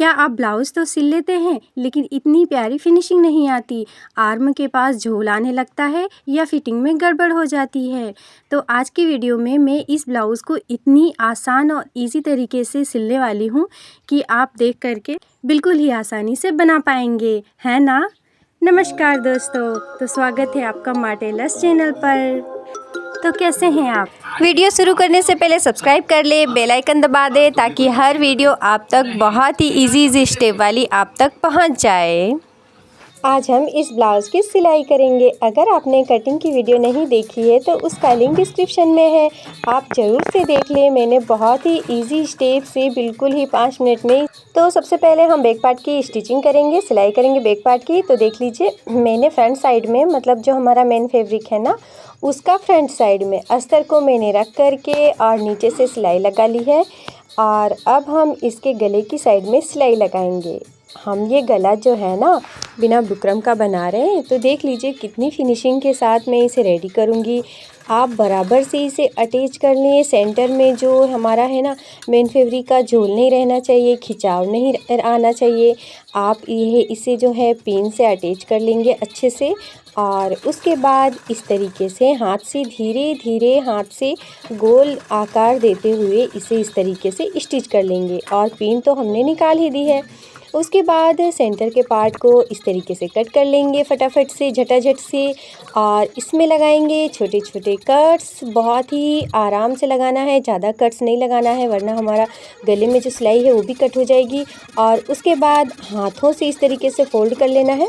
क्या आप ब्लाउज़ तो सिल लेते हैं लेकिन इतनी प्यारी फिनिशिंग नहीं आती, आर्म के पास झोल आने लगता है या फिटिंग में गड़बड़ हो जाती है? तो आज की वीडियो में मैं इस ब्लाउज़ को इतनी आसान और इजी तरीके से सिलने वाली हूँ कि आप देख करके बिल्कुल ही आसानी से बना पाएंगे, है ना? नमस्कार दोस्तों, तो स्वागत है आपका माँ टेलर्स चैनल पर। तो कैसे हैं आप? वीडियो शुरू करने से पहले सब्सक्राइब कर ले, बेल आइकन दबा दे ताकि हर वीडियो आप तक बहुत ही इजी स्टेप वाली आप तक पहुंच जाए। आज हम इस ब्लाउज़ की सिलाई करेंगे। अगर आपने कटिंग की वीडियो नहीं देखी है तो उसका लिंक डिस्क्रिप्शन में है, आप ज़रूर से देख लें। मैंने बहुत ही इजी स्टेप से बिल्कुल ही 5 मिनट में। तो सबसे पहले हम बैक पार्ट की स्टिचिंग करेंगे, सिलाई करेंगे बैक पार्ट की। तो देख लीजिए, मैंने फ्रंट साइड में, मतलब जो हमारा मेन फैब्रिक है ना, उसका फ्रंट साइड में अस्तर को मैंने रख करके और नीचे से सिलाई लगा ली है। और अब हम इसके गले की साइड में सिलाई लगाएंगे। हम ये गला जो है ना, बिना बुकरम का बना रहे हैं। तो देख लीजिए कितनी फिनिशिंग के साथ मैं इसे रेडी करूँगी। आप बराबर से इसे अटैच कर लें। सेंटर में जो हमारा है ना मेन फैब्रिक का झोल नहीं रहना चाहिए, खिंचाव नहीं आना चाहिए। आप इसे जो है पिन से अटैच कर लेंगे अच्छे से। और उसके बाद इस तरीके से हाथ से धीरे धीरे हाथ से गोल आकार देते हुए इसे इस तरीके से स्टिच कर लेंगे। और पिन तो हमने निकाल ही दी है। उसके बाद सेंटर के पार्ट को इस तरीके से कट कर लेंगे फटाफट से, झटाझट से। और इसमें लगाएंगे छोटे छोटे कट्स। बहुत ही आराम से लगाना है, ज़्यादा कट्स नहीं लगाना है वरना हमारा गले में जो सिलाई है वो भी कट हो जाएगी। और उसके बाद हाथों से इस तरीके से फोल्ड कर लेना है।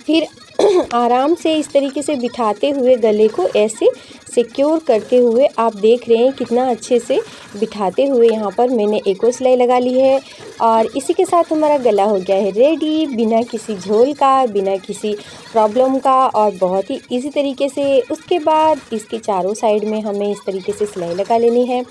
फिर आराम से इस तरीके से बिठाते हुए गले को ऐसे सिक्योर करते हुए, आप देख रहे हैं कितना अच्छे से बिठाते हुए यहाँ पर मैंने एक और सिलाई लगा ली है। और इसी के साथ हमारा गला हो गया है रेडी, बिना किसी झोल का, बिना किसी प्रॉब्लम का, और बहुत ही इजी तरीके से। उसके बाद इसके चारों साइड में हमें इस तरीके से सिलाई लगा लेनी है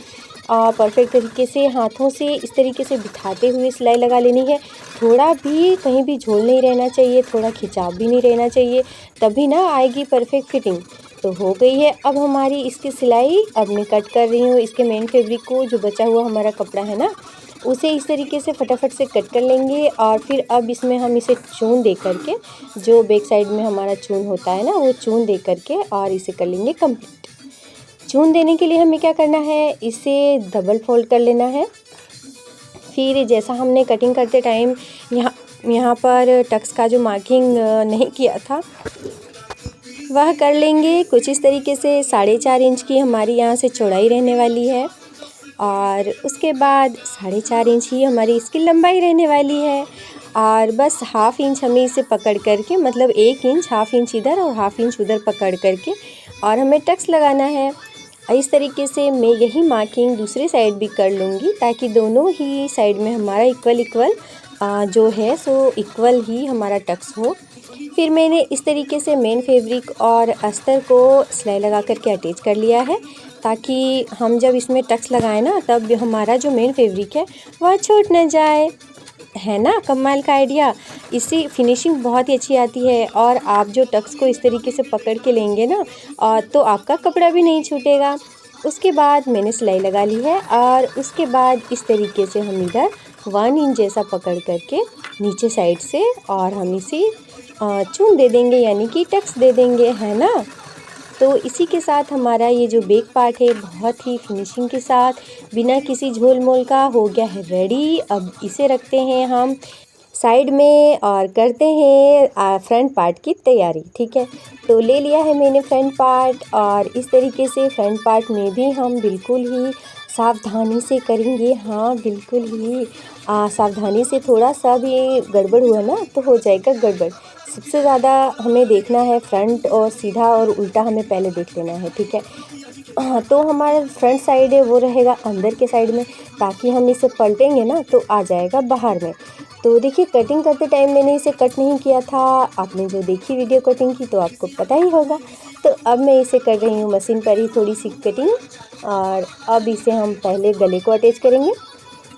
और परफेक्ट तरीके से हाथों से इस तरीके से बिठाते हुए सिलाई लगा लेनी है। थोड़ा भी कहीं भी झोल नहीं रहना चाहिए, थोड़ा खिंचाव भी नहीं रहना चाहिए, तभी ना आएगी परफेक्ट फिटिंग। तो हो गई है अब हमारी इसकी सिलाई। अब मैं कट कर रही हूँ इसके मेन फैब्रिक को, जो बचा हुआ हमारा कपड़ा है ना, उसे इस तरीके से फटाफट से कट कर लेंगे। और फिर अब इसमें हम इसे चून दे करके, जो बैक साइड में हमारा चून होता है ना, वो चून दे करके और इसे कर लेंगे कंप्लीट। चून देने के लिए हमें क्या करना है, इसे डबल फोल्ड कर लेना है। फिर जैसा हमने कटिंग करते टाइम यहाँ पर टक्स का जो मार्किंग नहीं किया था वह कर लेंगे कुछ इस तरीके से। 4.5 इंच की हमारी यहाँ से चौड़ाई रहने वाली है और उसके बाद 4.5 इंच ही हमारी इसकी लंबाई रहने वाली है। और बस हाफ इंच हमें इसे पकड़ करके, मतलब 1 इंच, हाफ इंच इधर और हाफ इंच उधर पकड़ करके और हमें टक्स लगाना है। इस तरीके से मैं यही मार्किंग दूसरी साइड भी कर लूँगी ताकि दोनों ही साइड में हमारा इक्वल जो है सो इक्वल ही हमारा टक्स हो। फिर मैंने इस तरीके से मेन फैब्रिक और अस्तर को सिलाई लगा करके अटैच कर लिया है ताकि हम जब इसमें टक्स लगाएं ना, तब हमारा जो मेन फैब्रिक है वह छूट न जाए। है ना कमाल का आइडिया। इससे फिनिशिंग बहुत ही अच्छी आती है। और आप जो टक्स को इस तरीके से पकड़ के लेंगे ना, तो आपका कपड़ा भी नहीं छूटेगा। उसके बाद मैंने सिलाई लगा ली है और उसके बाद इस तरीके से हम इधर 1 इंच जैसा पकड़ करके नीचे साइड से और हम इसे चून दे देंगे, यानी कि टक्स दे देंगे, है ना। तो इसी के साथ हमारा ये जो बैक पार्ट है बहुत ही फिनिशिंग के साथ बिना किसी झोल मोल का हो गया है रेडी। अब इसे रखते हैं हम साइड में और करते हैं फ्रंट पार्ट की तैयारी। ठीक है, तो ले लिया है मैंने फ्रंट पार्ट और इस तरीके से फ्रंट पार्ट में भी हम बिल्कुल ही सावधानी से करेंगे। हाँ, बिल्कुल ही सावधानी से। थोड़ा सा भी गड़बड़ हुआ ना तो हो जाएगा गड़बड़। सबसे ज़्यादा हमें देखना है फ्रंट, और सीधा और उल्टा हमें पहले देख लेना है। ठीक है, हाँ, तो हमारा फ्रंट साइड है वो रहेगा अंदर के साइड में, ताकि हम इसे पलटेंगे ना तो आ जाएगा बाहर में। तो देखिए, कटिंग करते टाइम मैंने इसे कट नहीं किया था। आपने जो देखी वीडियो कटिंग की तो आपको पता ही होगा। तो अब मैं इसे कर रही हूँ मशीन पर ही थोड़ी सी कटिंग। और अब इसे हम पहले गले को अटैच करेंगे।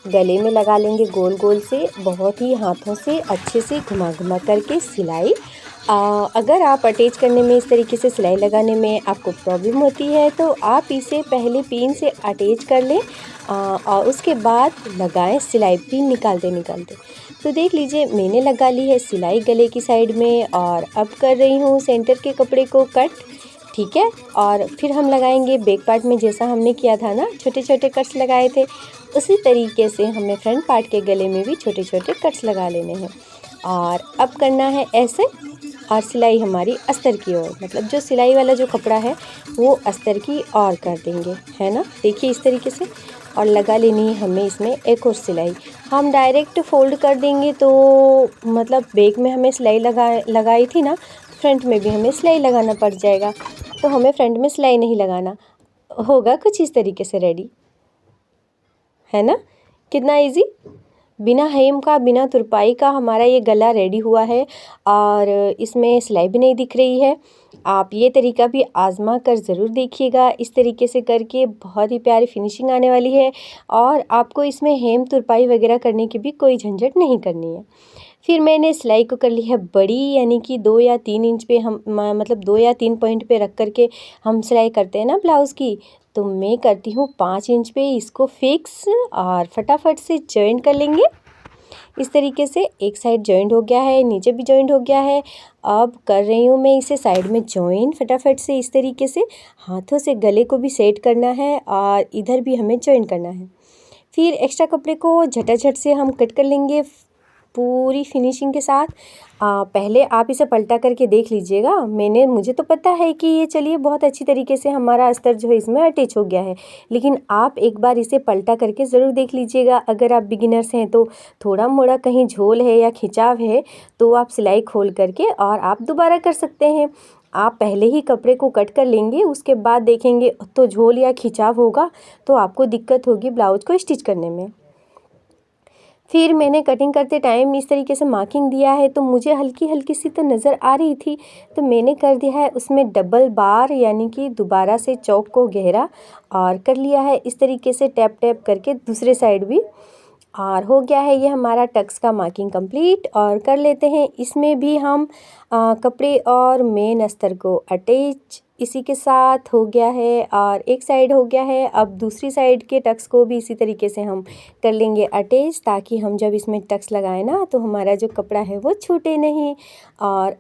गले में लगा लेंगे गोल गोल से, बहुत ही हाथों से अच्छे से घुमा घुमा करके सिलाई। अगर आप अटैच करने में इस तरीके से सिलाई लगाने में आपको प्रॉब्लम होती है तो आप इसे पहले पिन से अटैच कर लें और उसके बाद लगाएं सिलाई पिन निकालते। तो देख लीजिए मैंने लगा ली है सिलाई गले की साइड में और अब कर रही हूँ सेंटर के कपड़े को कट। ठीक है, और फिर हम लगाएंगे बैक पार्ट में जैसा हमने किया था ना, छोटे छोटे कट्स लगाए थे, उसी तरीके से हमें फ्रंट पार्ट के गले में भी छोटे छोटे कट्स लगा लेने हैं। और अब करना है ऐसे, और सिलाई हमारी अस्तर की ओर, मतलब जो सिलाई वाला जो कपड़ा है वो अस्तर की ओर कर देंगे, है ना। देखिए इस तरीके से, और लगा लेनी है हमें इसमें एक और सिलाई। हम डायरेक्ट फोल्ड कर देंगे तो मतलब बैक में हमें सिलाई लगाई थी ना, फ्रंट में भी हमें सिलाई लगाना पड़ जाएगा, तो हमें फ्रंट में सिलाई नहीं लगाना होगा। कुछ इस तरीके से रेडी है ना, कितना इजी। बिना हेम का, बिना तुरपाई का हमारा ये गला रेडी हुआ है और इसमें सिलाई भी नहीं दिख रही है। आप ये तरीका भी आज़मा कर ज़रूर देखिएगा। इस तरीके से करके बहुत ही प्यारी फिनिशिंग आने वाली है और आपको इसमें हेम तुरपाई वगैरह करने की भी कोई झंझट नहीं करनी है। फिर मैंने सिलाई को कर ली है बड़ी, यानी कि 2 या 3 इंच पे हम मतलब 2 या 3 पॉइंट पे रख करके हम सिलाई करते हैं ना ब्लाउज़ की, तो मैं करती हूँ 5 इंच पे इसको फिक्स और फटाफट से जॉइन कर लेंगे। इस तरीके से एक साइड जॉइंट हो गया है, नीचे भी जॉइंट हो गया है। अब कर रही हूँ मैं इसे साइड में जॉइन फटाफट से। इस तरीके से हाथों से गले को भी सेट करना है और इधर भी हमें जॉइन करना है। फिर एक्स्ट्रा कपड़े को झटाझट से हम कट कर लेंगे पूरी फिनिशिंग के साथ। पहले आप इसे पलटा करके देख लीजिएगा। मुझे तो पता है कि ये चलिए बहुत अच्छी तरीके से हमारा अस्तर जो है इसमें अटैच हो गया है, लेकिन आप एक बार इसे पलटा करके ज़रूर देख लीजिएगा। अगर आप बिगिनर्स हैं तो थोड़ा मोड़ा कहीं झोल है या खिंचाव है तो आप सिलाई खोल करके और आप दोबारा कर सकते हैं। आप पहले ही कपड़े को कट कर लेंगे, उसके बाद देखेंगे तो झोल या खिंचाव होगा तो आपको दिक्कत होगी ब्लाउज़ को स्टिच करने में। फिर मैंने कटिंग करते टाइम इस तरीके से मार्किंग दिया है तो मुझे हल्की हल्की सी तो नज़र आ रही थी, तो मैंने कर दिया है उसमें डबल बार, यानी कि दोबारा से चौक को गहरा और कर लिया है इस तरीके से टैप टैप करके दूसरे साइड भी। और हो गया है ये हमारा टक्स का मार्किंग कंप्लीट। और कर लेते हैं इसमें भी हम कपड़े और मेन अस्तर को अटैच। इसी के साथ हो गया है और एक साइड हो गया है। अब दूसरी साइड के टक्स को भी इसी तरीके से हम कर लेंगे अटैच, ताकि हम जब इसमें टक्स लगाए ना तो हमारा जो कपड़ा है वो छूटे नहीं। और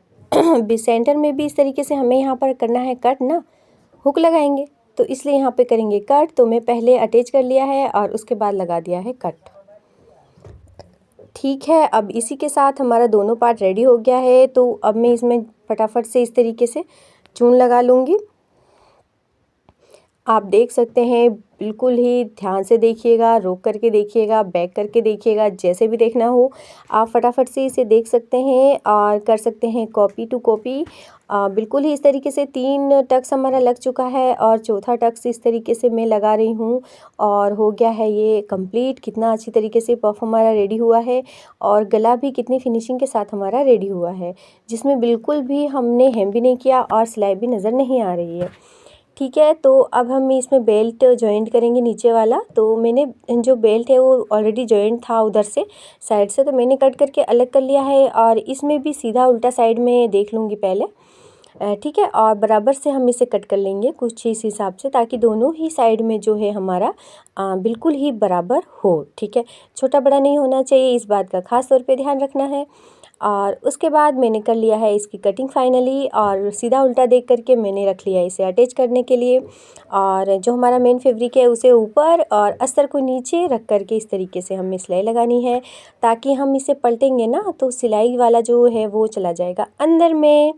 सेंटर में भी इस तरीके से हमें यहाँ पर करना है कट ना, हुक लगाएंगे तो इसलिए यहाँ पे करेंगे कट। तो मैं पहले अटैच कर लिया है और उसके बाद लगा दिया है कट। ठीक है, अब इसी के साथ हमारा दोनों पार्ट रेडी हो गया है, तो अब मैं इसमें फटाफट से इस तरीके से चून लगा लूँगी। आप देख सकते हैं, बिल्कुल ही ध्यान से देखिएगा, रोक करके देखिएगा, बैक करके देखिएगा, जैसे भी देखना हो आप फटाफट से इसे देख सकते हैं और कर सकते हैं कॉपी टू कॉपी। बिल्कुल ही इस तरीके से 3 टक्स हमारा लग चुका है और चौथा टक्स इस तरीके से मैं लगा रही हूँ और हो गया है ये कंप्लीट। कितना अच्छी तरीके से पफ हमारा रेडी हुआ है और गला भी कितनी फिनिशिंग के साथ हमारा रेडी हुआ है, जिसमें बिल्कुल भी हमने हेम भी नहीं किया और सिलाई भी नज़र नहीं आ रही है। ठीक है, तो अब हम इसमें बेल्ट जॉइंट करेंगे नीचे वाला। तो मैंने जो बेल्ट है वो ऑलरेडी जॉइंट था उधर से साइड से, तो मैंने कट करके अलग कर लिया है और इसमें भी सीधा उल्टा साइड में देख लूँगी पहले। ठीक है, और बराबर से हम इसे कट कर लेंगे कुछ इस हिसाब से, ताकि दोनों ही साइड में जो है हमारा बिल्कुल ही बराबर हो। ठीक है, छोटा बड़ा नहीं होना चाहिए, इस बात का खास तौर पे ध्यान रखना है। और उसके बाद मैंने कर लिया है इसकी कटिंग फाइनली, और सीधा उल्टा देख करके मैंने रख लिया इसे अटैच करने के लिए। और जो हमारा मेन फैब्रिक है उसे ऊपर और अस्तर को नीचे रख करके इस तरीके से हमें सिलाई लगानी है, ताकि हम इसे पलटेंगे ना तो सिलाई वाला जो है वो चला जाएगा अंदर में।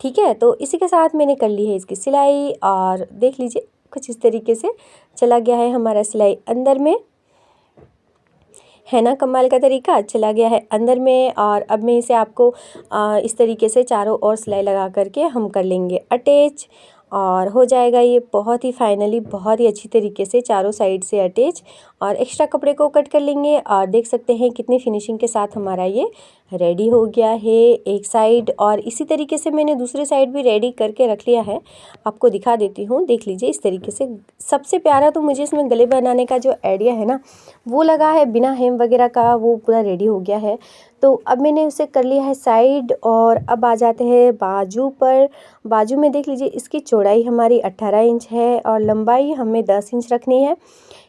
ठीक है, तो इसी के साथ मैंने कर ली है इसकी सिलाई और देख लीजिए कुछ इस तरीके से चला गया है हमारा सिलाई अंदर में, है ना। कमाल का तरीका चला गया है अंदर में। और अब मैं इसे आपको इस तरीके से चारों ओर सिलाई लगा करके हम कर लेंगे अटैच और हो जाएगा ये बहुत ही फाइनली बहुत ही अच्छी तरीके से चारों साइड से अटैच। और एक्स्ट्रा कपड़े को कट कर लेंगे। और देख सकते हैं कितनी फिनिशिंग के साथ हमारा ये रेडी हो गया है एक साइड। और इसी तरीके से मैंने दूसरी साइड भी रेडी करके रख लिया है, आपको दिखा देती हूँ। देख लीजिए इस तरीके से। सबसे प्यारा तो मुझे इसमें गले बनाने का जो आइडिया है ना वो लगा है, बिना हेम वगैरह का वो पूरा रेडी हो गया है। तो अब मैंने उसे कर लिया है साइड। और अब आ जाते हैं बाजू पर। बाजू में देख लीजिए इसकी चौड़ाई हमारी 18 इंच है और लंबाई हमें 10 इंच रखनी है।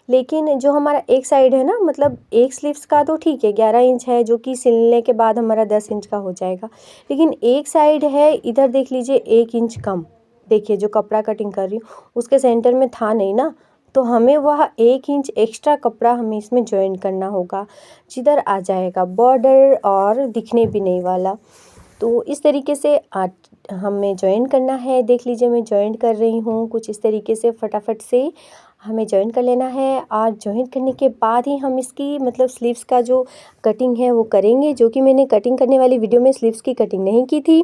लेकिन जो हमारा एक साइड है ना, मतलब एक स्लीव्स का तो ठीक है 11 इंच है, जो कि सिलने के बाद हमारा 10 इंच का हो जाएगा। लेकिन एक साइड है इधर देख लीजिए 1 इंच कम। देखिए जो कपड़ा कटिंग कर रही हूँ उसके सेंटर में था नहीं ना, तो हमें वह 1 इंच एक्स्ट्रा कपड़ा हमें इसमें ज्वाइन करना होगा, जिधर आ जाएगा बॉर्डर और दिखने भी नहीं वाला। तो इस तरीके से हमें ज्वाइन करना है। देख लीजिए मैं ज्वाइन कर रही हूँ कुछ इस तरीके से, फटाफट से हमें ज्वाइन कर लेना है। और ज्वाइन करने के बाद ही हम इसकी मतलब स्लीव्स का जो कटिंग है वो करेंगे, जो कि मैंने कटिंग करने वाली वीडियो में स्लीव्स की कटिंग नहीं की थी।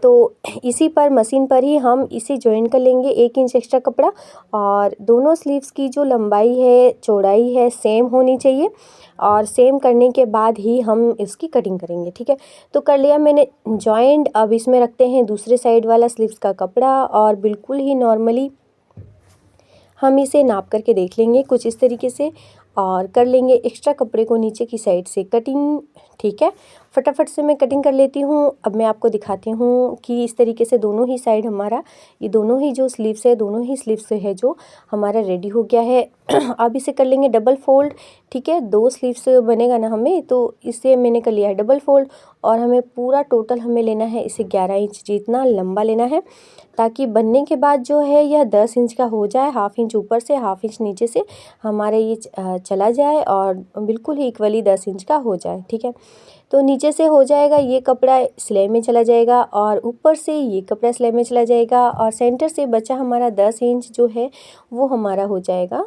तो इसी पर मशीन पर ही हम इसे ज्वाइन कर लेंगे 1 इंच एक्स्ट्रा कपड़ा। और दोनों स्लीव्स की जो लंबाई है चौड़ाई है सेम होनी चाहिए, और सेम करने के बाद ही हम इसकी कटिंग करेंगे। ठीक है, तो कर लिया मैंने जॉइंट। अब इसमें रखते हैं दूसरे साइड वाला स्लीव्स का कपड़ा और बिल्कुल ही नॉर्मली हम इसे नाप करके देख लेंगे कुछ इस तरीके से, और कर लेंगे एक्स्ट्रा कपड़े को नीचे की साइड से कटिंग। ठीक है, फटाफट से मैं कटिंग कर लेती हूँ। अब मैं आपको दिखाती हूँ कि इस तरीके से दोनों ही साइड हमारा ये दोनों ही जो स्लीव्स है, दोनों ही स्लीव्स से है जो हमारा रेडी हो गया है। अब इसे कर लेंगे डबल फोल्ड। ठीक है, 2 स्लीव्स बनेगा ना हमें, तो इसे मैंने कर लिया है डबल फोल्ड। और हमें पूरा टोटल हमें लेना है इसे 11 इंच जितना लंबा लेना है, ताकि बनने के बाद जो है यह 10 इंच का हो जाए। हाफ इंच ऊपर से हाफ इंच नीचे से हमारे ये चला जाए और बिल्कुल ही इक्वली 10 इंच का हो जाए। ठीक है, तो नीचे से हो जाएगा ये कपड़ा सिलाई में चला जाएगा और ऊपर से ये कपड़ा सिलाई में चला जाएगा, और सेंटर से बचा हमारा 10 इंच जो है वो हमारा हो जाएगा।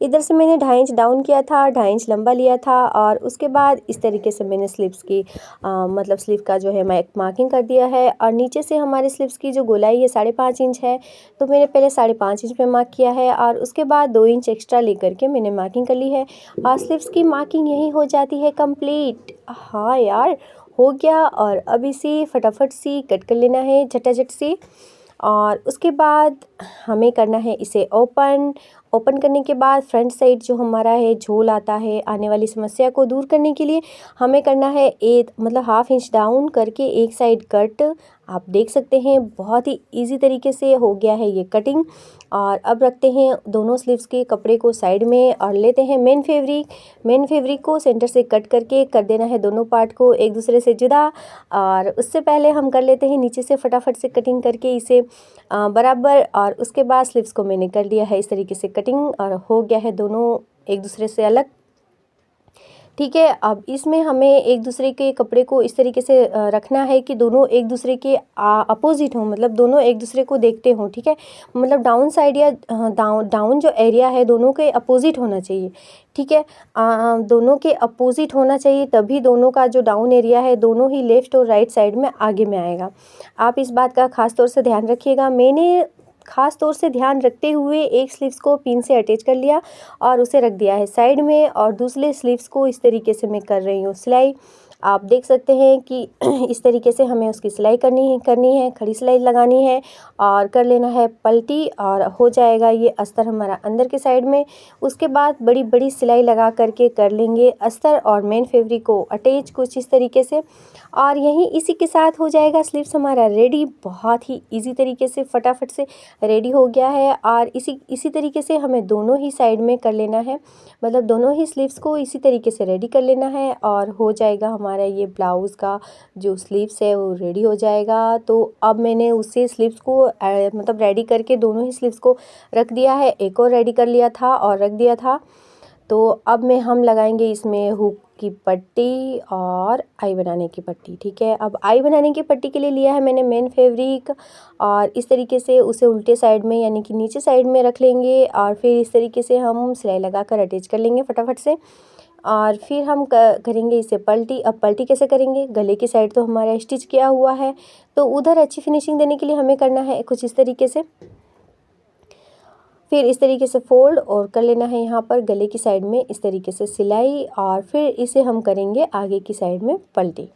इधर से मैंने 2.5 इंच डाउन किया था, 2.5 इंच लंबा लिया था। और उसके बाद इस तरीके से मैंने स्लीव्स की मतलब स्लीव का जो है मैं मार्किंग कर दिया है। और नीचे से हमारे स्लीव्स की जो गोलाई है 5.5 इंच है, तो मैंने पहले 5.5 इंच पे मार्क किया है और उसके बाद 2 इंच एक्स्ट्रा लेकर के मैंने मार्किंग कर ली है। और स्लीव्स की मार्किंग यही हो जाती है कंप्लीट। हाँ यार, हो गया। और अब इसे फटाफट सी कट कर लेना है झटाझट से। और उसके बाद हमें करना है इसे ओपन करने के बाद फ्रंट साइड जो हमारा है झोल आता है, आने वाली समस्या को दूर करने के लिए हमें करना है मतलब हाफ इंच डाउन करके एक साइड कट। आप देख सकते हैं बहुत ही इजी तरीके से हो गया है ये कटिंग। और अब रखते हैं दोनों स्लीव्स के कपड़े को साइड में और लेते हैं मेन फैब्रिक को सेंटर से कट करके कर देना है दोनों पार्ट को एक दूसरे से जुदा। और उससे पहले हम कर लेते हैं नीचे से फटाफट से कटिंग करके इसे बराबर। और उसके बाद स्लीव्स को मैंने कर लिया है इस तरीके से कटिंग और हो गया है दोनों एक दूसरे से अलग। ठीक है, अब इसमें हमें एक दूसरे के कपड़े को इस तरीके से रखना है कि दोनों एक दूसरे के अपोजिट हों, मतलब दोनों एक दूसरे को देखते हों। ठीक है, मतलब डाउन साइड या डाउन जो एरिया है दोनों के अपोजिट होना चाहिए। ठीक है, दोनों के अपोजिट होना चाहिए, तभी दोनों का जो डाउन एरिया है दोनों ही लेफ़्ट और राइट साइड में आगे में आएगा। आप इस बात का खास तौर से ध्यान रखिएगा। मैंने खास तौर से ध्यान रखते हुए एक स्लीव्स को पिन से अटैच कर लिया और उसे रख दिया है साइड में, और दूसरे स्लीव्स को इस तरीके से मैं कर रही हूँ सिलाई। आप देख सकते हैं कि इस तरीके से हमें उसकी सिलाई करनी है, खड़ी सिलाई लगानी है और कर लेना है पलटी, और हो जाएगा ये अस्तर हमारा अंदर के साइड में। उसके बाद बड़ी बड़ी सिलाई लगा करके कर लेंगे अस्तर और मेन फैब्रिक को अटैच कुछ इस तरीके से। और यहीं इसी के साथ हो जाएगा स्लीव्स हमारा रेडी। बहुत ही इजी तरीके से फटाफट से रेडी हो गया है। और इसी तरीके से हमें दोनों ही साइड में कर लेना है, मतलब दोनों ही स्लीव्स को इसी तरीके से रेडी कर लेना है और हो जाएगा हमारा ये ब्लाउज़ का जो स्लीव्स है वो रेडी हो जाएगा। तो अब मैंने उसे स्लीव्स को मतलब रेडी करके दोनों ही स्लीव्स को रख दिया है, एक और रेडी कर लिया था और रख दिया था। तो अब हम लगाएंगे इसमें हुक की पट्टी और आई बनाने की पट्टी। ठीक है, अब आई बनाने की पट्टी के लिए लिया है मैंने मेन फैब्रिक, और इस तरीके से उसे उल्टे साइड में यानी कि नीचे साइड में रख लेंगे और फिर इस तरीके से हम सिलाई लगाकर अटैच कर लेंगे फटाफट से। और फिर हम करेंगे इसे पलटी। अब पलटी कैसे करेंगे, गले की साइड तो हमारा स्टिच किया हुआ है, तो उधर अच्छी फिनिशिंग देने के लिए हमें करना है कुछ इस तरीके से। फिर इस तरीके से फोल्ड और कर लेना है यहाँ पर गले की साइड में इस तरीके से सिलाई, और फिर इसे हम करेंगे आगे की साइड में पलटी।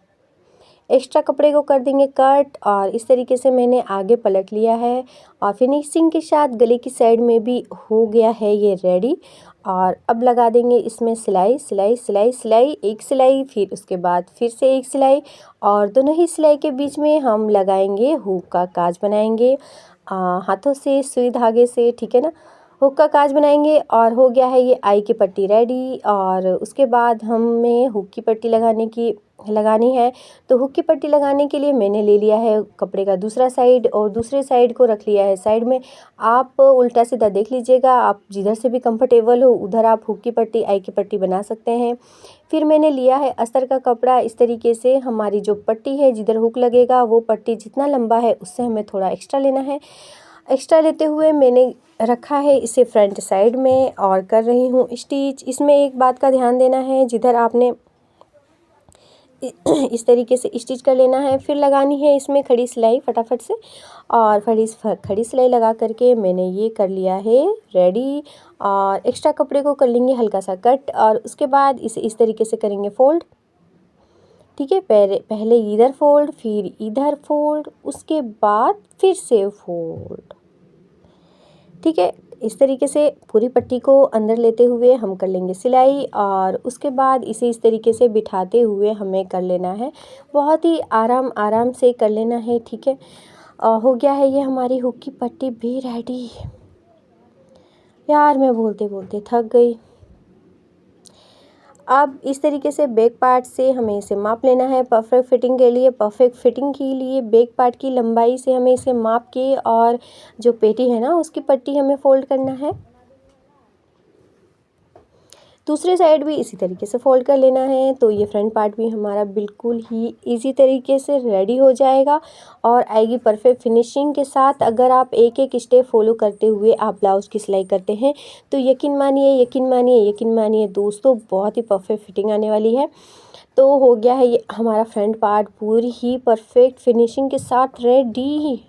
एक्स्ट्रा कपड़े को कर देंगे कट, और इस तरीके से मैंने आगे पलट लिया है और फिनिशिंग के साथ गले की साइड में भी हो गया है ये रेडी। और अब लगा देंगे इसमें सिलाई सिलाई सिलाई सिलाई, एक सिलाई, फिर उसके बाद फिर से एक सिलाई, और दोनों ही सिलाई के बीच में हम लगाएंगे हुक का काज बनाएंगे हाथों से सुई धागे से, ठीक है ना। हुक का काज बनाएंगे और हो गया है ये आई की पट्टी रेडी। और उसके बाद हमें हुक की पट्टी लगानी है। तो हुक की पट्टी लगाने के लिए मैंने ले लिया है कपड़े का दूसरा साइड और दूसरे साइड को रख लिया है साइड में। आप उल्टा सीधा देख लीजिएगा, आप जिधर से भी कंफर्टेबल हो उधर आप हुक की पट्टी आई की पट्टी बना सकते हैं। फिर मैंने लिया है अस्तर का कपड़ा, इस तरीके से हमारी जो पट्टी है जिधर हुक लगेगा वो पट्टी जितना लंबा है उससे हमें थोड़ा एक्स्ट्रा लेना है। एक्स्ट्रा लेते हुए मैंने रखा है इसे फ्रंट साइड में और कर रही हूँ स्टिच। इसमें एक बात का ध्यान देना है, जिधर आपने इस तरीके से स्टिच कर लेना है, फिर लगानी है इसमें खड़ी सिलाई फटाफट से। और खड़ी सिलाई लगा करके मैंने ये कर लिया है रेडी। और एक्स्ट्रा कपड़े को कर लेंगे हल्का सा कट, और उसके बाद इसे इस तरीके से करेंगे फोल्ड, ठीक है। पहले इधर फोल्ड, फिर इधर फोल्ड, उसके बाद फिर से फोल्ड, ठीक है। इस तरीके से पूरी पट्टी को अंदर लेते हुए हम कर लेंगे सिलाई, और उसके बाद इसे इस तरीके से बिठाते हुए हमें कर लेना है। बहुत ही आराम से कर लेना है, ठीक है। हो गया है ये हमारी हुक की पट्टी भी रेडी। यार मैं बोलते बोलते थक गई। अब इस तरीके से बैक पार्ट से हमें इसे माप लेना है परफेक्ट फिटिंग के लिए। परफेक्ट फिटिंग के लिए बैक पार्ट की लंबाई से हमें इसे माप के, और जो पेटी है ना उसकी पट्टी हमें फोल्ड करना है। दूसरे साइड भी इसी तरीके से फोल्ड कर लेना है। तो ये फ्रंट पार्ट भी हमारा बिल्कुल ही इजी तरीके से रेडी हो जाएगा और आएगी परफेक्ट फिनिशिंग के साथ। अगर आप एक एक स्टेप फॉलो करते हुए आप ब्लाउज़ की सिलाई करते हैं तो यकीन मानिए दोस्तों, बहुत ही परफेक्ट फिटिंग आने वाली है। तो हो गया है ये हमारा फ्रंट पार्ट पूरी ही परफेक्ट फिनिशिंग के साथ रेडी।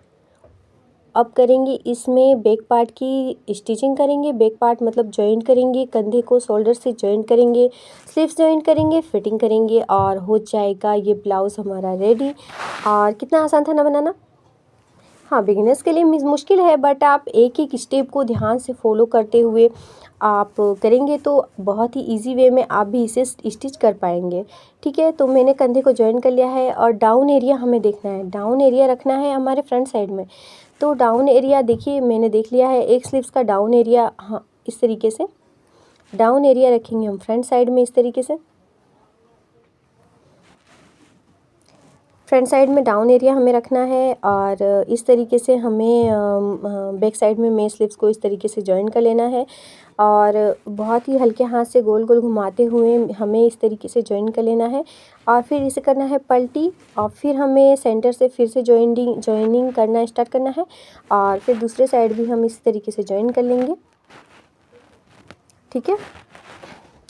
अब करेंगे इसमें बैक पार्ट की स्टिचिंग करेंगे। बैक पार्ट मतलब जॉइंट करेंगे, कंधे को शोल्डर से जॉइंट करेंगे, स्लीव्स जॉइंट करेंगे, फिटिंग करेंगे, और हो जाएगा ये ब्लाउज़ हमारा रेडी। और कितना आसान था ना बनाना। हाँ, बिगिनर्स के लिए मुश्किल है, बट आप एक एक स्टेप को ध्यान से फॉलो करते हुए आप करेंगे तो बहुत ही इजी वे में आप भी इसे स्टिच कर पाएंगे, ठीक है। तो मैंने कंधे को जॉइन कर लिया है और डाउन एरिया हमें देखना है, डाउन एरिया रखना है हमारे फ्रंट साइड में। तो डाउन एरिया देखिए मैंने देख लिया है, एक स्लीव्स का डाउन एरिया, हाँ इस तरीके से डाउन एरिया रखेंगे हम फ्रंट साइड में। इस तरीके से फ्रंट साइड में डाउन एरिया हमें रखना है, और इस तरीके से हमें बैक साइड में मेन स्लीव्स को इस तरीके से जॉइन कर लेना है, और बहुत ही हल्के हाथ से गोल गोल घुमाते हुए हमें इस तरीके से जॉइन कर लेना है। और फिर इसे करना है पलटी, और फिर हमें सेंटर से फिर से जॉइनिंग करना स्टार्ट करना है, और फिर दूसरे साइड भी हम इस तरीके से जॉइन कर लेंगे, ठीक है।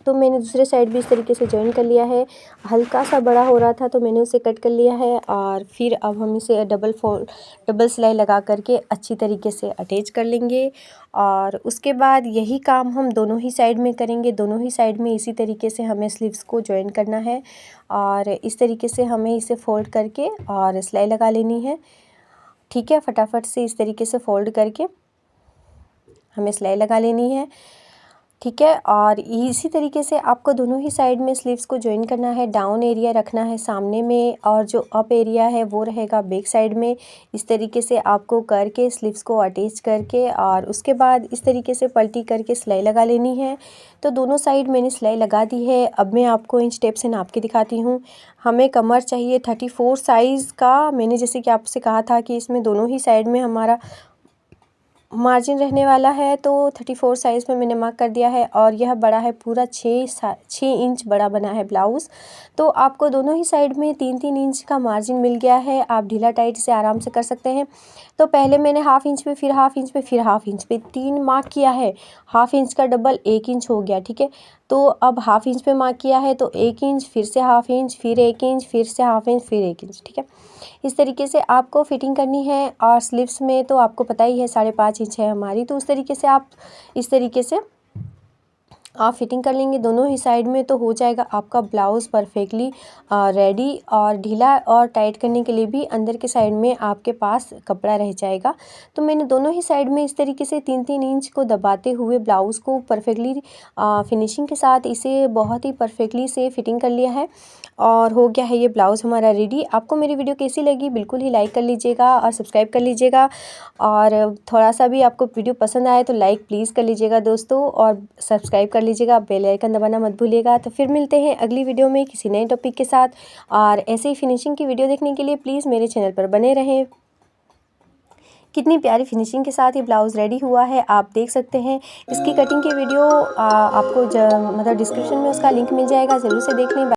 तो मैंने दूसरे साइड भी इस तरीके से जॉइन कर लिया है। हल्का सा बड़ा हो रहा था तो मैंने उसे कट कर लिया है, और फिर अब हम इसे डबल सिलाई लगा करके अच्छी तरीके से अटैच कर लेंगे। और उसके बाद यही काम हम दोनों ही साइड में करेंगे। दोनों ही साइड में इसी तरीके से हमें स्लीव्स को जॉइन करना है, और इस तरीके से हमें इसे फोल्ड करके और सिलाई लगा लेनी है, ठीक है। फटाफट से इस तरीके से फोल्ड करके हमें सिलाई लगा लेनी है, ठीक है। और इसी तरीके से आपको दोनों ही साइड में स्लीव्स को जॉइन करना है। डाउन एरिया रखना है सामने में, और जो अप एरिया है वो रहेगा बैक साइड में। इस तरीके से आपको करके स्लीव्स को अटैच करके, और उसके बाद इस तरीके से पलटी करके सिलाई लगा लेनी है। तो दोनों साइड मैंने सिलाई लगा दी है। अब मैं आपको इन स्टेप से नाप के दिखाती हूँ। हमें कमर चाहिए 34 साइज़ का। मैंने जैसे कि आपसे कहा था कि इसमें दोनों ही साइड में हमारा मार्जिन रहने वाला है, तो 34 साइज़ में मैंने मार्क कर दिया है। और यह बड़ा है पूरा 6 इंच बड़ा बना है ब्लाउज़। तो आपको दोनों ही साइड में 3-3 इंच का मार्जिन मिल गया है। आप ढीला टाइट से आराम से कर सकते हैं। तो पहले मैंने हाफ़ इंच पे, फिर हाफ़ इंच पे, फिर हाफ़ इंच पे 3 मार्क किया है। हाफ़ इंच का डबल 1 इंच हो गया, ठीक है। तो अब हाफ इंच पे मार्क किया है तो 1 इंच, फिर से हाफ इंच, फिर 1 इंच, फिर से हाफ इंच, फिर 1 इंच, ठीक है। इस तरीके से आपको फिटिंग करनी है। और स्लीव्स में तो आपको पता ही है 5.5 इंच है हमारी, तो उस तरीके से आप इस तरीके से आप फिटिंग कर लेंगे दोनों ही साइड में, तो हो जाएगा आपका ब्लाउज़ परफेक्टली रेडी। और ढीला और टाइट करने के लिए भी अंदर के साइड में आपके पास कपड़ा रह जाएगा। तो मैंने दोनों ही साइड में इस तरीके से 3-3 इंच को दबाते हुए ब्लाउज़ को परफेक्टली फिनिशिंग के साथ इसे बहुत ही परफेक्टली से फिटिंग कर लिया है। और हो गया है ये ब्लाउज़ हमारा रेडी। आपको मेरी वीडियो कैसी लगी बिल्कुल ही लाइक कर लीजिएगा और सब्सक्राइब कर लीजिएगा। और थोड़ा सा भी आपको वीडियो पसंद आए तो लाइक प्लीज़ कर लीजिएगा दोस्तों, और सब्सक्राइब कर लीजिएगा, बेल आइकन दबाना मत भूलिएगा। तो फिर मिलते हैं अगली वीडियो में किसी नए टॉपिक के साथ। और ऐसे ही फिनिशिंग की वीडियो देखने के लिए प्लीज़ मेरे चैनल पर बने रहें। कितनी प्यारी फिनिशिंग के साथ ये ब्लाउज़ रेडी हुआ है आप देख सकते हैं। इसकी कटिंग की वीडियो आपको मतलब डिस्क्रिप्शन में उसका लिंक मिल जाएगा, ज़रूर से देख लें।